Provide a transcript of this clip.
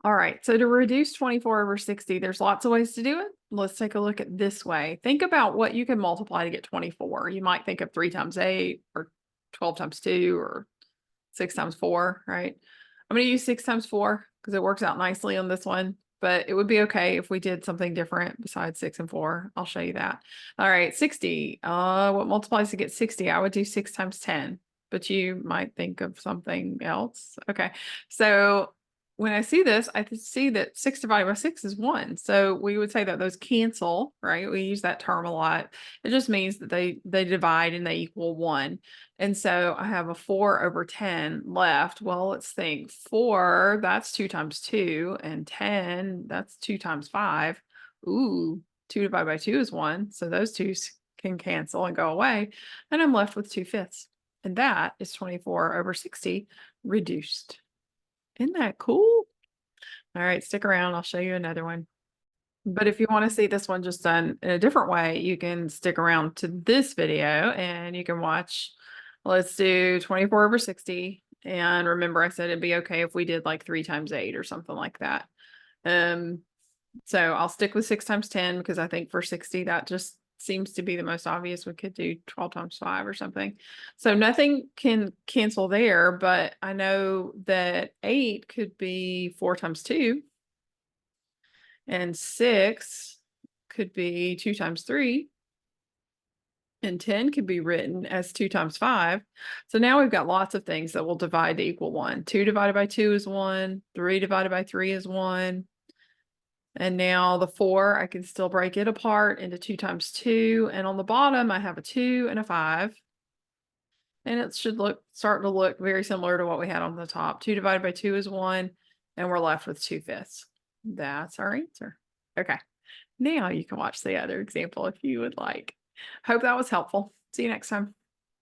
All right, so to reduce 24 over 60, there's lots of ways to do it. Let's take a look at this way. Think about what you can multiply to get 24. You might think of 3 times 8 or 12 times 2 or 6 times 4, right? I'm going to use 6 times 4 because it works out nicely on this one, but it would be okay if we did something different besides 6 and 4. I'll show you that. All right, 60. What multiplies to get 60? I would do 6 times 10, but you might think of something else. Okay, so when I see this, I see that 6 divided by 6 is 1. So we would say that those cancel, right? We use that term a lot. It just means that they divide and they equal 1. And so I have a 4 over 10 left. Well, let's think. 4, that's 2 times 2, and 10, that's 2 times 5. Ooh, 2 divided by 2 is 1. So those two can cancel and go away. And I'm left with 2/5. And that is 24 over 60 reduced. Isn't that cool? All right, stick around. I'll show you another one. But if you want to see this one just done in a different way, you can stick around to this video and you can watch. Let's do 24 over 60. And remember, I said it'd be okay if we did like 3 times 8 or something like that. So I'll stick with 6 times 10 because I think for 60, that just seems to be the most obvious. We could do 12 times 5 or something. So nothing can cancel there, but I know that 8 could be 4 times 2, and 6 could be 2 times 3, and 10 could be written as 2 times 5. So now we've got lots of things that will divide to equal 1. 2 divided by 2 is 1. 3 divided by 3 is 1. And now the 4, I can still break it apart into 2 times 2. And on the bottom, I have a 2 and a 5. And it should start to look very similar to what we had on the top. 2 divided by 2 is 1. And we're left with 2/5. That's our answer. Okay. Now you can watch the other example if you would like. Hope that was helpful. See you next time.